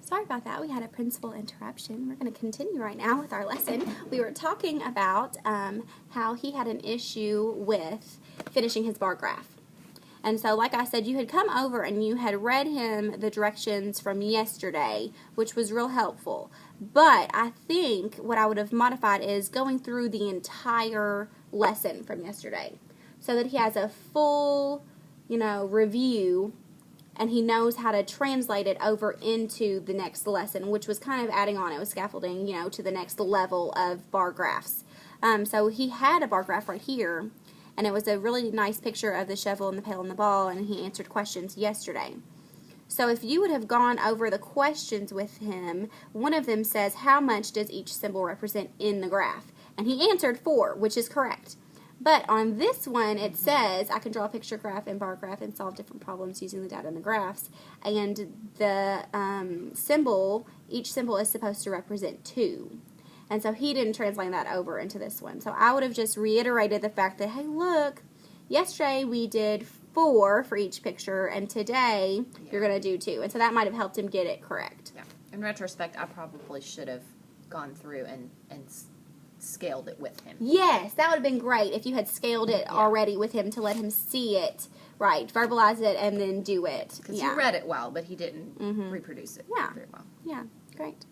Sorry about that. We had a principal interruption. We're going to continue right now with our lesson. We were talking about how he had an issue with finishing his bar graph. And so, like I said, you had come over and you had read him the directions from yesterday, which was real helpful. But I think what I would have modified is going through the entire lesson from yesterday so that he has a full, review, and he knows how to translate it over into the next lesson, which was kind of adding on. It was scaffolding, to the next level of bar graphs. So he had a bar graph right here, and it was a really nice picture of the shovel and the pail and the ball, and he answered questions yesterday. So if you would have gone over the questions with him, one of them says, how much does each symbol represent in the graph? And he answered 4, which is correct. But on this one, it says, I can draw a picture graph and bar graph and solve different problems using the data in the graphs. And the each symbol is supposed to represent 2. And so he didn't translate that over into this one. So I would have just reiterated the fact that, hey, look, yesterday we did 4 for each picture, and today you're going to do 2. And so that might have helped him get it correct. Yeah. In retrospect, I probably should have gone through and scaled it with him. Yes, that would have been great if you had scaled it already with him to let him see it, right, verbalize it, and then do it. Because he read it well, but he didn't reproduce it very well. Yeah, great.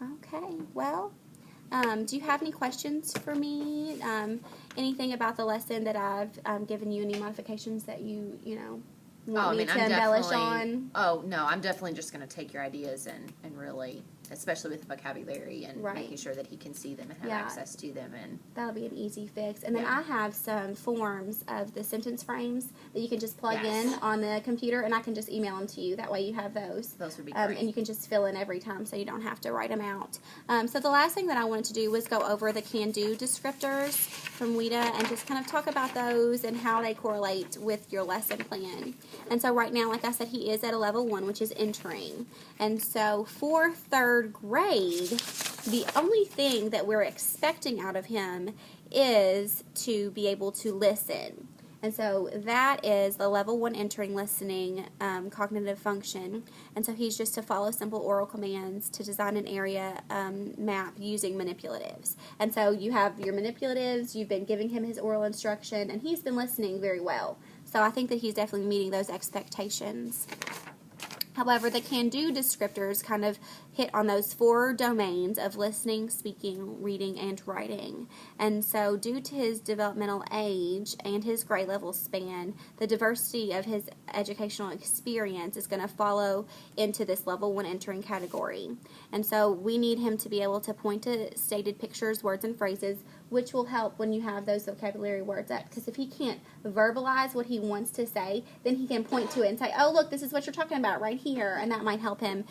Okay, well, do you have any questions for me? Anything about the lesson that I've given you, any modifications that you want me to embellish on? Oh, no, I'm definitely just going to take your ideas and really, especially with vocabulary and making sure that he can see them and have access to them. And that'll be an easy fix. And then I have some forms of the sentence frames that you can just plug in on the computer, and I can just email them to you. That way you have those. Those would be great. And you can just fill in every time so you don't have to write them out. So the last thing that I wanted to do was go over the Can Do descriptors from WIDA and just kind of talk about those and how they correlate with your lesson plan. And so right now, like I said, he is at a level 1, which is entering. And so for 3rd grade, the only thing that we're expecting out of him is to be able to listen. And so that is the level 1 entering listening cognitive function. And so he's just to follow simple oral commands to design an area map using manipulatives. And so you have your manipulatives, you've been giving him his oral instruction, and he's been listening very well. So I think that he's definitely meeting those expectations. However, the Can Do descriptors kind of hit on those 4 domains of listening, speaking, reading, and writing. And so due to his developmental age and his grade level span, the diversity of his educational experience is going to follow into this level 1 entering category. And so we need him to be able to point to stated pictures, words, and phrases, which will help when you have those vocabulary words up. Because if he can't verbalize what he wants to say, then he can point to it and say, oh, look, this is what you're talking about right here. And that might help him,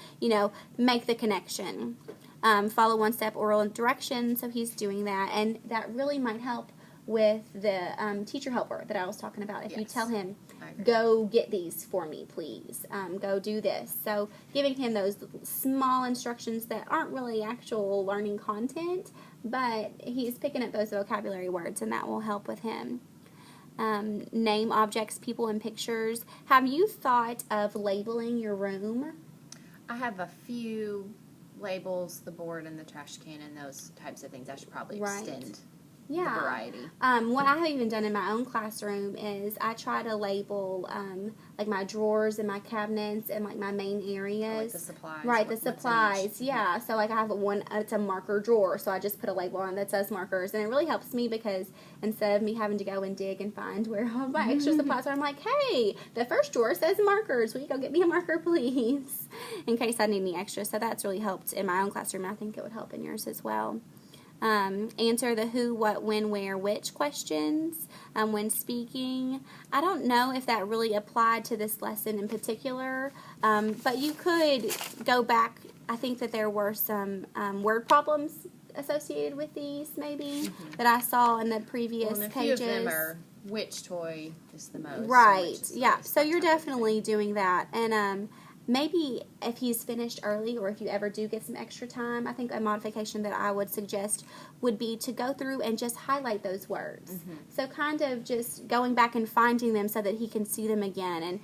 make the connection. Follow 1-step oral direction, so he's doing that. And that really might help with the teacher helper that I was talking about. If you tell him, go get these for me, please. Go do this. So giving him those small instructions that aren't really actual learning content, but he's picking up those vocabulary words, and that will help with him. Name objects, people, and pictures. Have you thought of labeling your room? I have a few labels, the board and the trash can and those types of things. I should probably extend the variety. What I have even done in my own classroom is I try to label like my drawers and my cabinets and like my main areas. Like the supplies. Right, the supplies. Yeah. So like I have it's a marker drawer, so I just put a label on that says markers, and it really helps me because instead of me having to go and dig and find where all my extra supplies are, I'm like, hey, the first drawer says markers. Will you go get me a marker, please? In case I need any extra. So that's really helped in my own classroom. I think it would help in yours as well. Answer the who, what, when, where, which questions when speaking. I don't know if that really applied to this lesson in particular, but you could go back. I think that there were some word problems associated with these, maybe, that I saw in the previous and a pages. Few of them are which toy is the most. Right, yeah. So you're definitely doing that. And maybe if he's finished early or if you ever do get some extra time, I think a modification that I would suggest would be to go through and just highlight those words. So kind of just going back and finding them so that he can see them again and,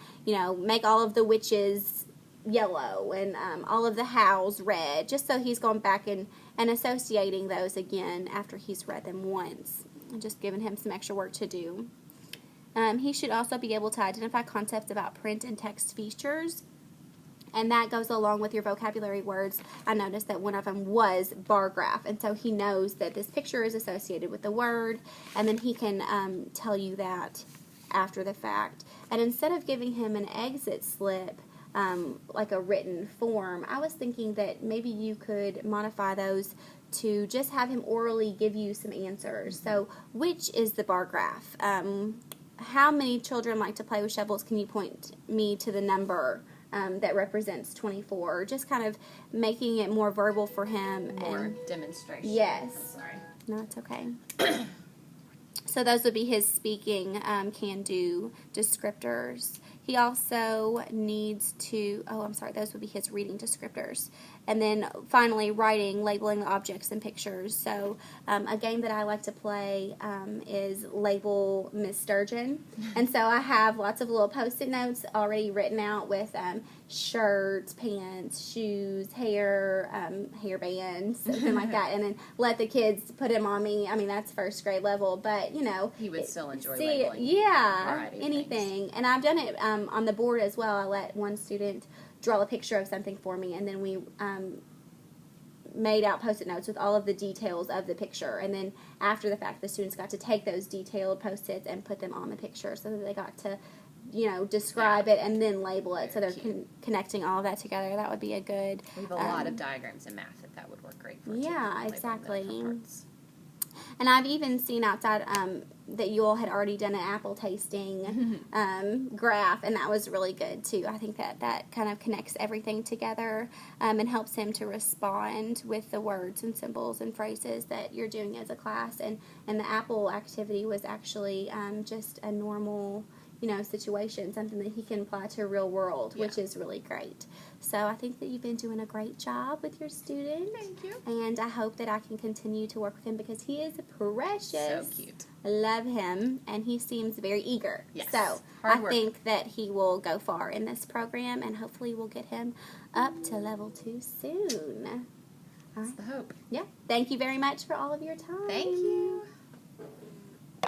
make all of the whiches yellow and all of the hows red, just so he's going back and associating those again after he's read them once, and just giving him some extra work to do. He should also be able to identify concepts about print and text features, and that goes along with your vocabulary words. I noticed that one of them was bar graph, and so he knows that this picture is associated with the word, and then he can tell you that after the fact. And instead of giving him an exit slip, like a written form, I was thinking that maybe you could modify those to just have him orally give you some answers. So, which is the bar graph? How many children like to play with shovels? Can you point me to the number that represents 24? Just kind of making it more verbal for him. More demonstration. Yes. I'm sorry. No, it's okay. So those would be his speaking can-do descriptors. He also needs to, those would be his reading descriptors. And then finally, writing, labeling the objects and pictures. So a game that I like to play is Label Miss Sturgeon. And so I have lots of little Post-it notes already written out with shirts, pants, shoes, hair, hairbands, something like that. And then let the kids put them on me. I mean, that's first grade level, but, you know. He would still enjoy labeling. Yeah, anything. And I've done it on the board as well. I let one student draw a picture of something for me, and then we made out Post-it notes with all of the details of the picture. And then after the fact, the students got to take those detailed Post-its and put them on the picture, so that they got to, describe it and then label it. So they're connecting all of that together. That would be a good. We have a lot of diagrams in math that would work great for. Yeah, exactly. And I've even seen outside that you all had already done an apple tasting graph, and that was really good too. I think that kind of connects everything together and helps him to respond with the words and symbols and phrases that you're doing as a class. And the apple activity was actually just a normal situation, something that he can apply to real world, which is really great. So I think that you've been doing a great job with your student. Thank you. And I hope that I can continue to work with him because he is precious. So cute. I love him, and he seems very eager. Yes. So I think that he will go far in this program, and hopefully we'll get him up to level 2 soon. That's the hope. Yeah. Thank you very much for all of your time. Thank you.